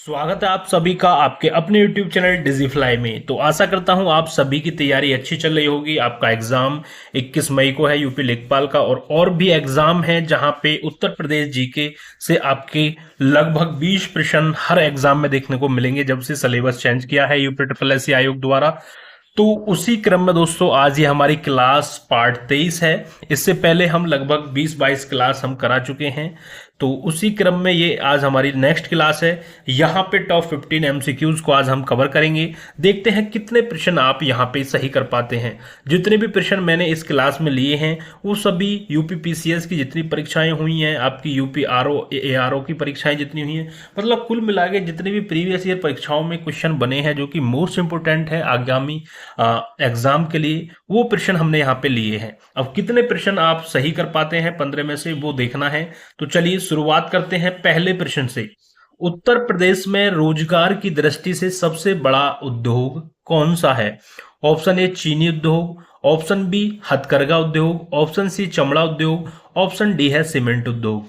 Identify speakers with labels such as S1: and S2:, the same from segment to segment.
S1: स्वागत है आप सभी का आपके अपने YouTube चैनल डिजीफ्लाई में। तो आशा करता हूं आप सभी की तैयारी अच्छी चल रही होगी। आपका एग्जाम 21 मई को है यूपी लेखपाल का, और भी एग्जाम है जहां पे उत्तर प्रदेश जीके से आपके लगभग 20 प्रश्न हर एग्जाम में देखने को मिलेंगे जब से सिलेबस चेंज किया है यूपी ट्रिपल एस आयोग द्वारा। तो उसी क्रम में दोस्तों आज ये हमारी क्लास पार्ट 23 है। इससे पहले हम लगभग 20-22 क्लास हम करा चुके हैं। तो उसी क्रम में ये आज हमारी नेक्स्ट क्लास है। यहाँ पे टॉप 15 एमसीक्यूज को आज हम कवर करेंगे। देखते हैं कितने प्रश्न आप यहाँ पे सही कर पाते हैं। जितने भी प्रश्न मैंने इस क्लास में लिए हैं वो सभी यूपी पीसीएस की जितनी परीक्षाएं हुई हैं, आपकी यूपी आरओ एआरओ की परीक्षाएं जितनी हुई हैं, मतलब कुल मिला के जितने भी प्रीवियस ईयर परीक्षाओं में क्वेश्चन बने हैं जो कि मोस्ट इंपोर्टेंट है आगामी एग्जाम के लिए, वो प्रश्न हमने यहाँ पे लिए हैं। अब कितने प्रश्न आप सही कर पाते हैं 15 में से वो देखना है। तो चलिए शुरुआत करते हैं पहले प्रश्न से। उत्तर प्रदेश में रोजगार की दृष्टि से सबसे बड़ा उद्योग कौन सा है? ऑप्शन ए चीनी उद्योग, ऑप्शन बी हथकरघा उद्योग, ऑप्शन सी चमड़ा उद्योग, ऑप्शन डी है सीमेंट उद्योग।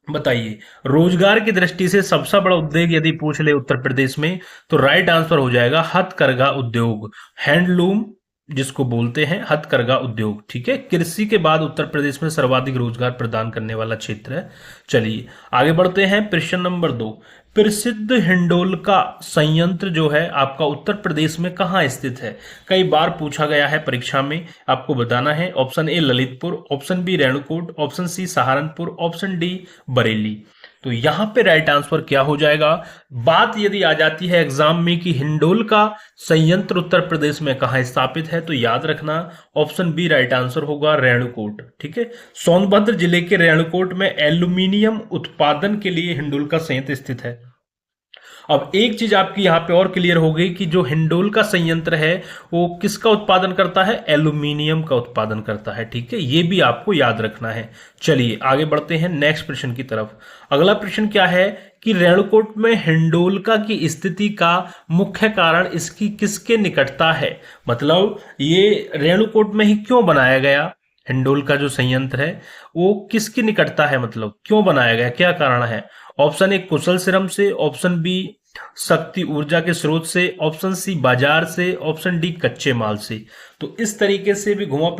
S1: बताइए, रोजगार की दृष्टि से सबसे बड़ा उद्योग यदि पूछ ले उत्तर प्रदेश में तो राइट आंसर हो जाएगा हथकरघा उद्योग, हैंडलूम जिसको बोलते हैं हथकरघा उद्योग। ठीक है, कृषि के बाद उत्तर प्रदेश में सर्वाधिक रोजगार प्रदान करने वाला क्षेत्र है। चलिए आगे बढ़ते हैं। प्रश्न नंबर 2, प्रसिद्ध हिंडोल का संयंत्र जो है आपका उत्तर प्रदेश में कहाँ स्थित है? कई बार पूछा गया है परीक्षा में, आपको बताना है। Option A Lalitpur, option B Renukoot, option C Saharanpur, option D Bareilly. तो यहां पे राइट आंसर क्या हो जाएगा? बात यदि आ जाती है एग्जाम में कि हिंडोल का संयंत्र उत्तर प्रदेश में कहां स्थापित है, तो याद रखना ऑप्शन बी राइट आंसर होगा रेणुकूट। ठीक है, सोनभद्र जिले के रेणुकूट में एल्यूमिनियम उत्पादन के लिए हिंडोल का संयंत्र स्थित है। अब एक चीज आपकी यहां पे और क्लियर हो गई कि जो हिंडोल का संयंत्र है वो किसका उत्पादन करता है? एल्यूमिनियम का उत्पादन करता है। ठीक है, ये भी आपको याद रखना है। चलिए आगे बढ़ते हैं नेक्स्ट प्रश्न की तरफ। अगला प्रश्न क्या है कि रेणुकूट में हिंडोलका की स्थिति का मुख्य कारण इसकी किसके निकटता है? मतलब ये रेणुकूट में ही क्यों बनाया गया? हिंडोल का जो संयंत्र है वो किसकी निकटता है, मतलब क्यों बनाया गया, क्या कारण है? ऑप्शन ए कुशल श्रम से, ऑप्शन बी शक्ति ऊर्जा के स्रोत से, ऑप्शन सी बाजार से, ऑप्शन डी कच्चे माल से। तो इस तरीके से भी घुमा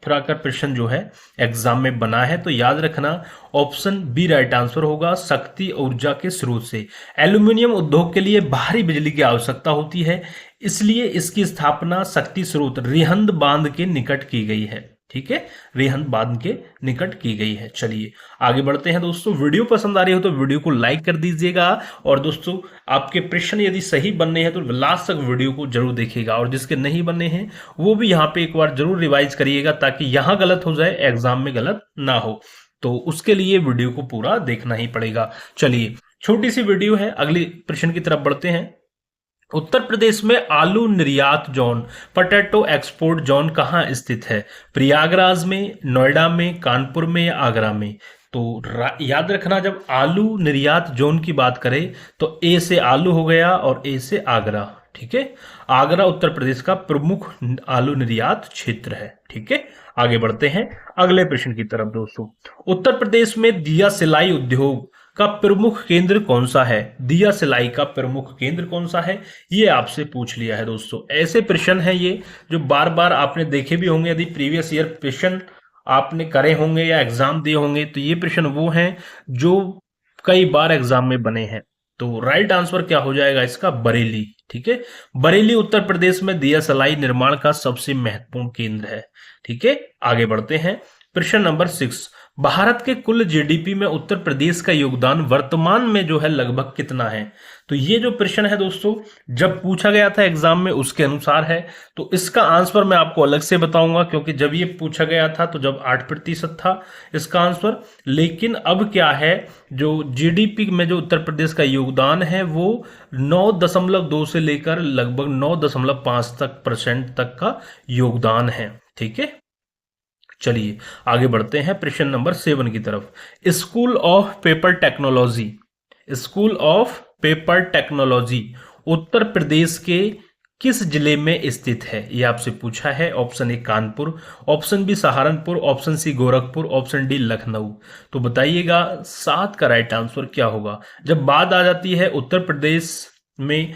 S1: फिराकर प्रश्न जो है एग्जाम में बना है, तो याद रखना ऑप्शन बी राइट आंसर होगा, शक्ति ऊर्जा के स्रोत से। एल्यूमिनियम उद्योग के लिए भारी बिजली की आवश्यकता होती है, इसलिए इसकी स्थापना शक्ति स्रोत रिहंद बांध के निकट की गई है। ठीक है, रिहंद बांध के निकट की गई है। चलिए आगे बढ़ते हैं दोस्तों। वीडियो पसंद आ रही हो तो वीडियो को लाइक कर दीजिएगा, और दोस्तों आपके प्रश्न यदि सही बनने हैं तो लास्ट तक वीडियो को जरूर देखिएगा, और जिसके नहीं बनने हैं वो भी यहाँ पे एक बार जरूर रिवाइज करिएगा ताकि यहाँ गलत हो जाए एग्जाम में गलत ना हो। तो उसके लिए वीडियो को पूरा देखना ही पड़ेगा। चलिए छोटी सी वीडियो है, अगले प्रश्न की तरफ बढ़ते हैं। उत्तर प्रदेश में आलू निर्यात जोन, पोटैटो एक्सपोर्ट जोन कहाँ स्थित है? प्रयागराज में, नोएडा में, कानपुर में या आगरा में? तो याद रखना जब आलू निर्यात जोन की बात करें तो ए से आलू हो गया और ए से आगरा। ठीक है, आगरा उत्तर प्रदेश का प्रमुख आलू निर्यात क्षेत्र है। ठीक है, आगे बढ़ते हैं अगले प्रश्न की तरफ दोस्तों। उत्तर प्रदेश में दिया सिलाई उद्योग का प्रमुख केंद्र कौन सा है? दिया सिलाई का प्रमुख केंद्र कौन सा है, ये आपसे पूछ लिया है दोस्तों। ऐसे प्रश्न हैं ये जो बार बार आपने देखे भी होंगे, यदि प्रीवियस ईयर प्रश्न आपने करे होंगे या एग्जाम दिए होंगे, तो ये प्रश्न वो हैं जो कई बार एग्जाम में बने हैं। तो राइट आंसर क्या हो जाएगा इसका? बरेली। ठीक है, बरेली उत्तर प्रदेश में दिया सिलाई निर्माण का सबसे महत्वपूर्ण केंद्र है। ठीक है, आगे बढ़ते हैं। प्रश्न नंबर 6, भारत के कुल जीडीपी में उत्तर प्रदेश का योगदान वर्तमान में जो है लगभग कितना है? तो ये जो प्रश्न है दोस्तों जब पूछा गया था एग्जाम में उसके अनुसार है, तो इसका आंसर मैं आपको अलग से बताऊंगा, क्योंकि जब ये पूछा गया था तो जब 8% था इसका आंसर, लेकिन अब क्या है, जो जीडीपी में जो उत्तर प्रदेश का योगदान है वो 9.2 से लेकर लगभग 9.5 % तक का योगदान है। ठीक है, चलिए आगे बढ़ते हैं प्रश्न नंबर 7 की तरफ। School of paper technology, school of paper technology Uttar Pradesh के किस जिले में स्थित है, ये आपसे पूछा है। Option A Kanpur, option B Saharanpur, option C Gorakhpur, option D Lucknow. तो बताइएगा 7 का राइट आंसर क्या होगा। जब बात आ जाती है उत्तर प्रदेश में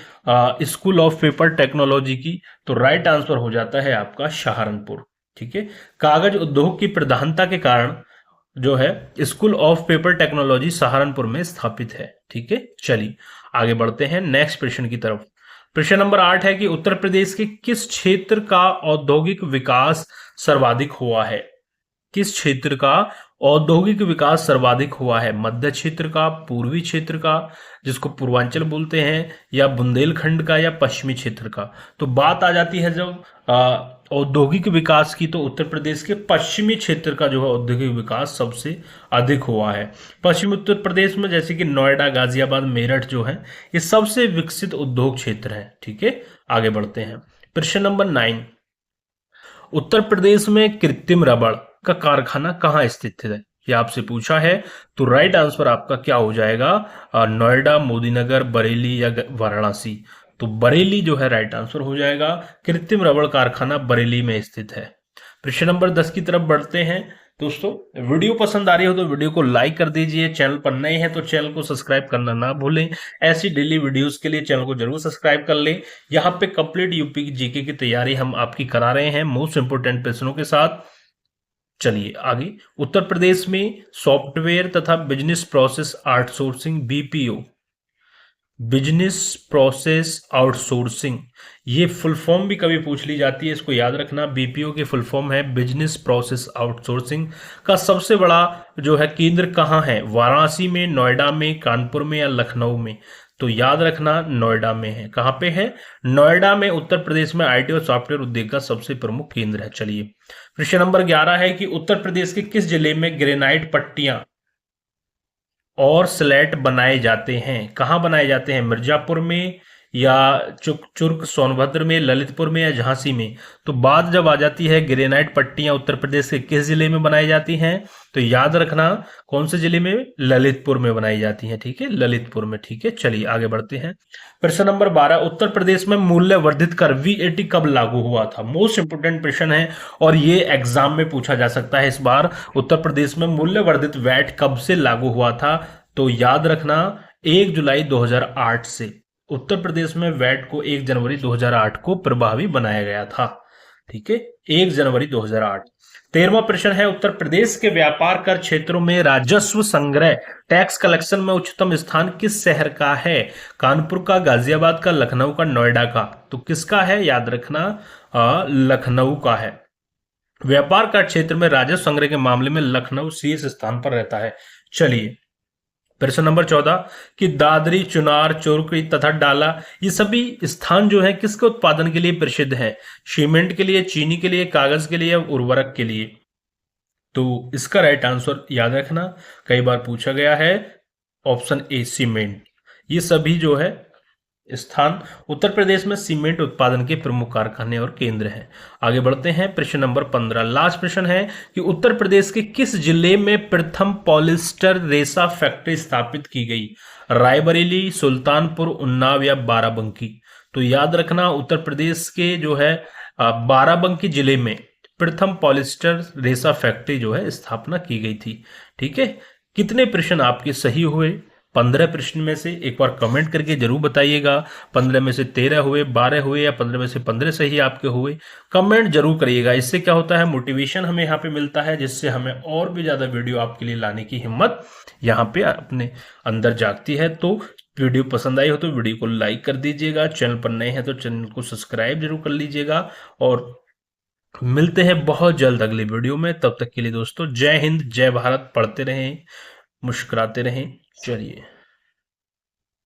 S1: स्कूल ऑफ पेपर टेक्नोलॉजी की, तो राइट आंसर हो जाता है आपका सहारनपुर। ठीक है, कागज उद्योग की प्रधानता के कारण जो है school of paper technology Saharanpur में स्थापित है। ठीक है, चलिए आगे बढ़ते हैं नेक्स्ट प्रश्न की तरफ। प्रश्न नंबर 8 है कि उत्तर प्रदेश के किस क्षेत्र का औद्योगिक विकास सर्वाधिक हुआ है। किस क्षेत्र का औद्योगिक विकास सर्वाधिक हुआ है, मध्य क्षेत्र का, पूर्वी क्षेत्र का जिसको पूर्वांचल बोलते हैं, या बुंदेलखंड का, या पश्चिमी क्षेत्र का। तो बात आ जाती है जब औद्योगिक विकास की, तो उत्तर प्रदेश के पश्चिमी क्षेत्र का जो है औद्योगिक विकास सबसे अधिक हुआ है। पश्चिमी उत्तर प्रदेश में जैसे कि नोएडा, गाजियाबाद, मेरठ जो है ये सबसे विकसित उद्योग क्षेत्र है। ठीक है, आगे बढ़ते हैं। प्रश्न नंबर 9, उत्तर प्रदेश में कृत्रिम रबड़ का कारखाना कहाँ स्थित है, ये आपसे पूछा है। तो राइट आंसर आपका क्या हो जाएगा, नोएडा, मोदीनगर, बरेली या वाराणसी। तो बरेली जो है राइट आंसर हो जाएगा। कृत्रिम रबड़ कारखाना बरेली में स्थित है। प्रश्न नंबर 10 की तरफ बढ़ते हैं। दोस्तों वीडियो पसंद आ रही हो तो वीडियो को लाइक कर दीजिए, चैनल पर नए हैं तो चैनल को सब्सक्राइब करना ना भूलें। ऐसी डेली वीडियोस के लिए चैनल को जरूर सब्सक्राइब कर लें। यहाँ पे कंप्लीट यूपी की जीके की तैयारी हम आपकी करा रहे हैं मोस्ट इंपोर्टेंट प्रश्नों के साथ। चलिए आगे, उत्तर प्रदेश में सॉफ्टवेयर तथा business process outsourcing BPO, business process outsourcing, ये फुल फॉर्म भी कभी पूछ ली जाती है, इसको याद रखना। बीपीओ की फुल फॉर्म है बिजनेस प्रोसेस आउटसोर्सिंग। का सबसे बड़ा जो है केंद्र कहाँ है, वाराणसी में, नोएडा में, कानपुर में या लखनऊ में। तो याद रखना नोएडा में है। कहाँ पे है, नोएडा में उत्तर प्रदेश में आईटी और सॉफ्टवेयर उद्योग का सबसे प्रमुख केंद्र है। चलिए प्रश्न नंबर 11 है कि उत्तर प्रदेश के किस जिले में ग्रेनाइट पट्टियां और स्लेट बनाए जाते हैं। कहाँ बनाए जाते हैं, मिर्जापुर में या चुर्क सोनभद्र में, ललितपुर में या झांसी में। तो बात जब आ जाती है ग्रेनाइट पट्टियां उत्तर प्रदेश के किस जिले में बनाई जाती हैं, तो याद रखना कौन से जिले में, ललितपुर में बनाई जाती हैं। ठीक है, ललितपुर में। ठीक है, चलिए आगे बढ़ते हैं। प्रश्न नंबर 12, उत्तर प्रदेश में मूल्य वर्धित कर वीएटी कब लागू हुआ था। मोस्ट इंपोर्टेंट प्रश्न है और ये एग्जाम में पूछा जा सकता है इस बार। उत्तर प्रदेश में मूल्य वर्धित वैट कब से लागू हुआ था, तो याद रखना 1 जुलाई 2008 से। उत्तर प्रदेश में वैट को 1 जनवरी 2008 को प्रभावी बनाया गया था। ठीक है, 1 जनवरी 2008। 13वां प्रश्न है, उत्तर प्रदेश के व्यापार कर क्षेत्रों में राजस्व संग्रह टैक्स कलेक्शन में उच्चतम स्थान किस शहर का है। कानपुर का, गाजियाबाद का, लखनऊ का, नोएडा का। तो किसका है, याद रखना लखनऊ का है। व्यापार कर क्षेत्र में राजस्व संग्रह के मामले में लखनऊ शीर्ष स्थान पर रहता है। चलिए प्रश्न नंबर 14 कि दादरी, चुनार, चोरकड़ी तथा डाला ये सभी स्थान जो है किसके उत्पादन के लिए प्रसिद्ध है। सीमेंट के लिए, चीनी के लिए, कागज के लिए या उर्वरक के लिए। तो इसका राइट आंसर याद रखना, कई बार पूछा गया है, ऑप्शन ए सीमेंट। ये सभी जो है स्थान उत्तर प्रदेश में सीमेंट उत्पादन के प्रमुख कारखाने और केंद्र हैं। आगे बढ़ते हैं। प्रश्न नंबर 15, लास्ट प्रश्न है कि उत्तर प्रदेश के किस जिले में प्रथम पॉलिस्टर रेशा फैक्ट्री स्थापित की गई। रायबरेली, सुल्तानपुर, उन्नाव या बाराबंकी। तो याद रखना उत्तर प्रदेश के जो है बाराबंकी जिले में प्रथम पॉलिस्टर रेशा फैक्ट्री जो है स्थापना की गई थी। ठीक है, कितने प्रश्न आपके सही हुए, 15 प्रश्न में से एक बार कमेंट करके जरूर बताइएगा। 15 में से 13 हुए, 12 हुए या 15 में से 15 सही आपके हुए, कमेंट जरूर करिएगा। इससे क्या होता है, मोटिवेशन हमें यहाँ पे मिलता है, जिससे हमें और भी ज्यादा वीडियो आपके लिए लाने की हिम्मत यहाँ पे अपने अंदर जागती है। तो वीडियो पसंद आई हो तो वीडियो को लाइक कर दीजिएगा, चैनल पर नए हैं तो चैनल को सब्सक्राइब जरूर कर लीजिएगा, और मिलते हैं बहुत जल्द अगले वीडियो में। तब तक के लिए दोस्तों जय हिंद, जय भारत। पढ़ते रहें, मुस्कुराते रहें। चलिए।